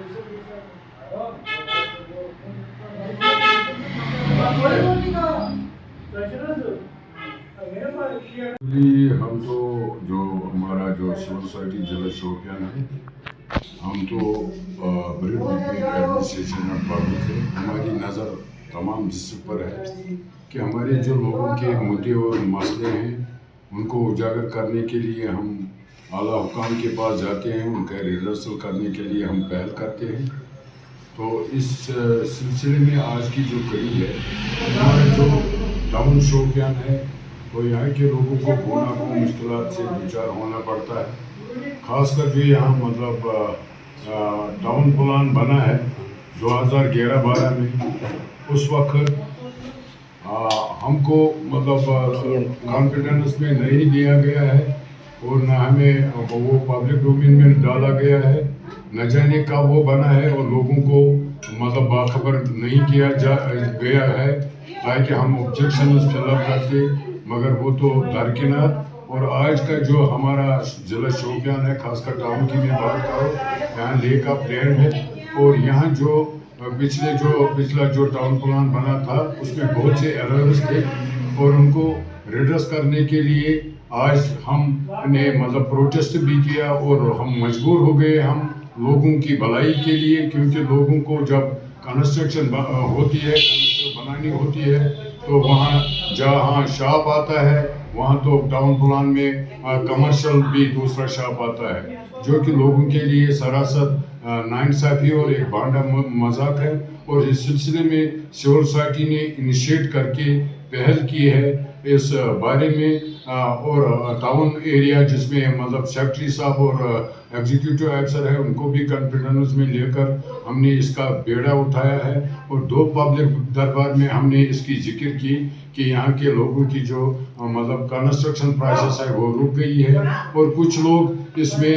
हम तो जो हमारा जो सिविल सोसाइटी जिला शोपियान है, हम तो ब्रिड एडमिनिस्ट्रेशन में पब्लिक है। हमारी नज़र तमाम डिस्ट्रिक्ट पर है कि हमारे जो लोगों के मुद्दे और मसले हैं उनको उजागर करने के लिए हम आला हुकाम के पास जाते हैं, उनका रिहर्सल करने के लिए हम पहल करते हैं। तो इस सिलसिले में आज की जो कड़ी है, हमारा जो टाउन शोपियान है, तो यहाँ के लोगों को होना को मुश्किलात से दुचार होना पड़ता है। ख़ासकर जो यहाँ मतलब टाउन प्लान बना है 2011-12 में, उस वक्त हमको मतलब कॉन्फिडेंस में नहीं दिया गया है और न हमें वो पब्लिक डोमेन में डाला गया है। न जाने कब वो बना है और लोगों को मतलब बाखबर नहीं किया गया है ताकि हम ऑब्जेक्शन फिलअप करते, मगर वो तो दरकिनार। और आज का जो हमारा जिला शोपियान है, खासकर टाउन की मैं बात करूँ, यहाँ लेक ऑफ लैंड है और यहाँ जो पिछला जो टाउन प्लान बना था उसमें बहुत से एरर्स थे और उनको रिड्रेस करने के लिए आज हमने मतलब प्रोटेस्ट भी किया और हम मजबूर हो गए हम लोगों की भलाई के लिए, क्योंकि लोगों को जब कंस्ट्रक्शन होती है, बनानी होती है, तो वहाँ जहाँ शॉप आता है वहाँ तो टाउन प्लान में कमर्शियल भी दूसरा शॉप आता है, जो कि लोगों के लिए सरासर नाइंसाफ़ी और एक भांडा मजाक है। और इस सिलसिले में सिविल सोसाइटी ने इनिशिएट करके पहल की है इस बारे में और टाउन एरिया जिसमें मतलब सेक्रेटरी साहब और एग्जीक्यूटिव अफसर है उनको भी कॉन्फिडेंस में लेकर हमने इसका बेड़ा उठाया है और 2 पब्लिक दरबार में हमने इसकी जिक्र की कि यहाँ के लोगों की जो मतलब कंस्ट्रक्शन प्रोसेस है वो रुक गई है और कुछ लोग इसमें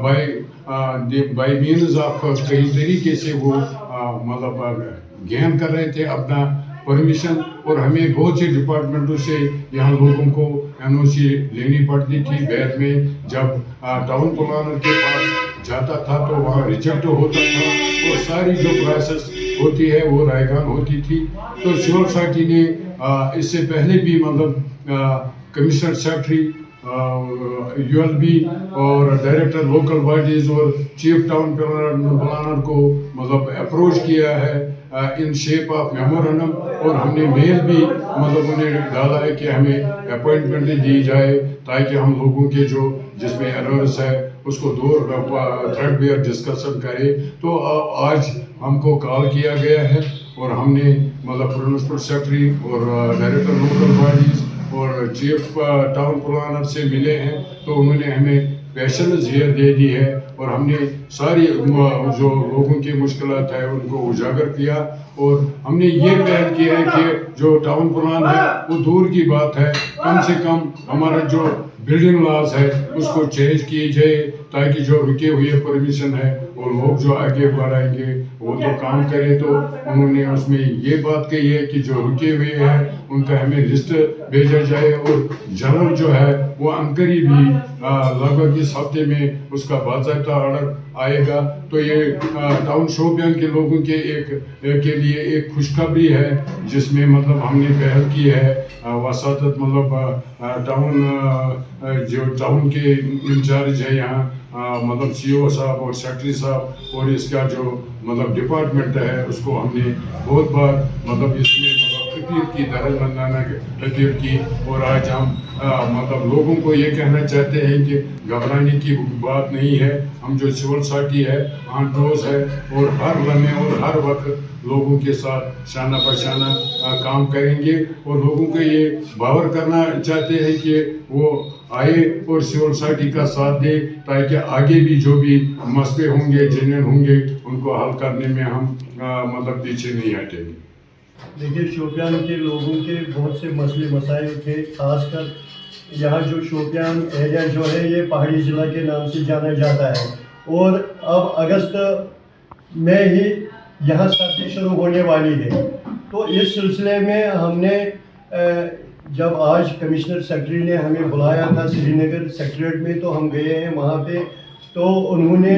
बाय मीन्स ऑफ कई तरीके से वो मतलब गेन कर रहे थे अपना परमिशन, और हमें बहुत से डिपार्टमेंटों से यहाँ लोगों को NOC लेनी पड़ती थी। बाद में जब टाउन प्लानर के पास जाता था तो वहाँ रिजेक्ट होता था और सारी जो प्रोसेस होती है वो रायगान होती थी। तो सिविल सोसाइटी ने इससे पहले भी मतलब कमिश्नर सेक्रेटरी ULB और डायरेक्टर लोकल बॉडीज और चीफ टाउन प्लानर को मतलब अप्रोच किया है इन शेप ऑफ मेमोरेंडम, और हमने मेल भी मतलब उन्हें डाला है कि हमें अपॉइंटमेंट दी जाए ताकि हम लोगों के जो जिसमें एरर्स है उसको दूर थ्रेड बेयर डिस्कशन करें। तो आज हमको कॉल किया गया है और हमने मतलब प्रिंसिपल सेक्रेटरी और डायरेक्टर लोकल बॉडीज और चीफ टाउन प्लानर से मिले हैं, तो उन्होंने हमें पेशेंस हियर दे दी है और हमने सारी जो लोगों की मुश्किलात है उनको उजागर किया और हमने ये पहल किया है कि जो टाउन प्लान है वो दूर की बात है, कम से कम हमारा जो बिल्डिंग लॉज है उसको चेंज किए जाए ताकि जो रुके हुए परमिशन है और लोग जो आगे बढ़ाएंगे वो तो काम करें। तो उन्होंने उसमें ये बात कही है कि जो रुके हुए हैं उनका हमें लिस्ट भेजा जाए और जनरल जो है वो अंकरी भी लगभग इस हफ्ते में उसका बाकायदा ऑर्डर आएगा। तो ये टाउन शोपियान के लोगों के लिए एक खुशखबरी है जिसमें मतलब हमने पहल की है वसातत मतलब जो टाउन के इंचार्ज है यहाँ मतलब CO साहब और सेक्रेटरी साहब और इसका जो मतलब डिपार्टमेंट है उसको हमने बहुत बार मतलब इसमें अपील की, दरजमंदाना अपील की। और आज हम मतलब लोगों को ये कहना चाहते हैं कि घबराने की बात नहीं है। हम जो सिविल सोसाइटी है ऑन टोज है और हर लम्हे और हर वक्त लोगों के साथ शाना बशाना काम करेंगे और लोगों को ये बावर करना चाहते हैं कि वो आए और सिविल सोसाइटी का साथ दे ताकि आगे भी जो भी मसले होंगे जेन्युइन होंगे उनको हल करने में हम मतलब पीछे नहीं हटेंगे। देखिए, शोपियान के लोगों के बहुत से मसले मसाइल थे, खासकर यहाँ जो शोपियान एरिया जो है ये पहाड़ी ज़िला के नाम से जाना जाता है और अब अगस्त में ही यहाँ सर्दी शुरू होने वाली है। तो इस सिलसिले में हमने जब आज कमिश्नर सेक्रेटरी ने हमें बुलाया था श्रीनगर सेक्रेटरीट में, तो हम गए हैं वहाँ पे। तो उन्होंने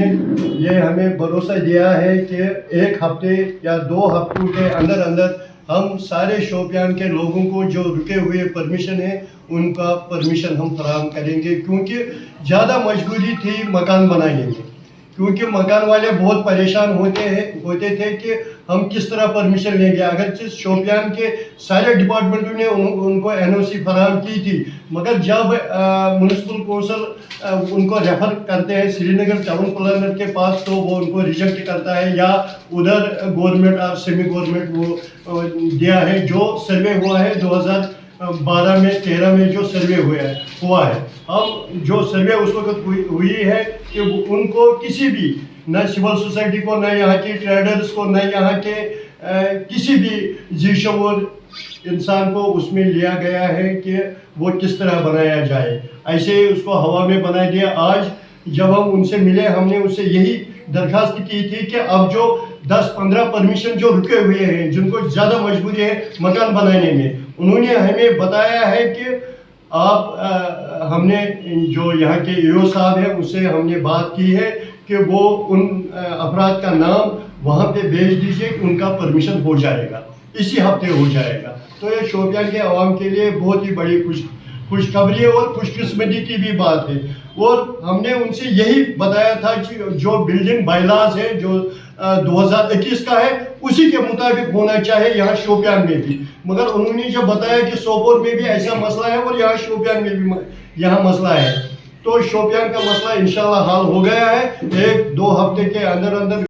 ये हमें भरोसा दिया है कि 1 हफ्ते या 2 हफ्तों के अंदर अंदर हम सारे शोपियान के लोगों को जो रुके हुए परमिशन है उनका परमिशन हम फराहम करेंगे, क्योंकि ज़्यादा मजबूरी थी मकान बनाने में, क्योंकि मकान वाले बहुत परेशान होते थे कि हम किस तरह परमिशन लेंगे। अगर शोपियान के सारे डिपार्टमेंटों ने उनको एनओसी फराहम की थी, मगर जब म्यूनसिपल कौंसिल उनको रेफर करते हैं श्रीनगर टाउन प्लानर के पास, तो वो उनको रिजेक्ट करता है, या उधर गवर्नमेंट और सेमी गवर्नमेंट वो दिया है। जो सर्वे हुआ है 2012 में 13 में जो सर्वे हुआ है, अब जो सर्वे उस वक्त हुई है कि उनको किसी भी, न सिविल सोसाइटी को, न यहाँ के ट्रेडर्स को, न यहाँ के किसी भी जीशोर इंसान को उसमें लिया गया है कि वो किस तरह बनाया जाए। ऐसे ही उसको हवा में बना दिया। आज जब हम उनसे मिले, हमने उनसे यही दरखास्त की थी कि अब जो 10-15 परमिशन जो रुके हुए हैं, जिनको ज़्यादा मजबूरी है मकान बनाने में, उन्होंने हमें बताया है कि आप हमने जो यहाँ के ईओ साहब हैं उससे हमने बात की है कि वो उन अफराद का नाम वहाँ पे भेज दीजिए, उनका परमिशन हो जाएगा, इसी हफ्ते हो जाएगा। तो ये शोपियान के आवाम के लिए बहुत ही बड़ी खुशखबरी है और खुशकिस्मती की भी बात है। और हमने उनसे यही बताया था कि जो बिल्डिंग बायलाज है जो 2021 का है, उसी के मुताबिक होना चाहिए यहाँ शोपियान में भी। मगर उन्होंने जब बताया कि सोपोर में भी ऐसा मसला है और यहाँ शोपियान में भी यहाँ मसला है, तो शोपियान का मसला इंशाल्लाह हल हो गया है। 1-2 हफ्ते के अंदर अंदर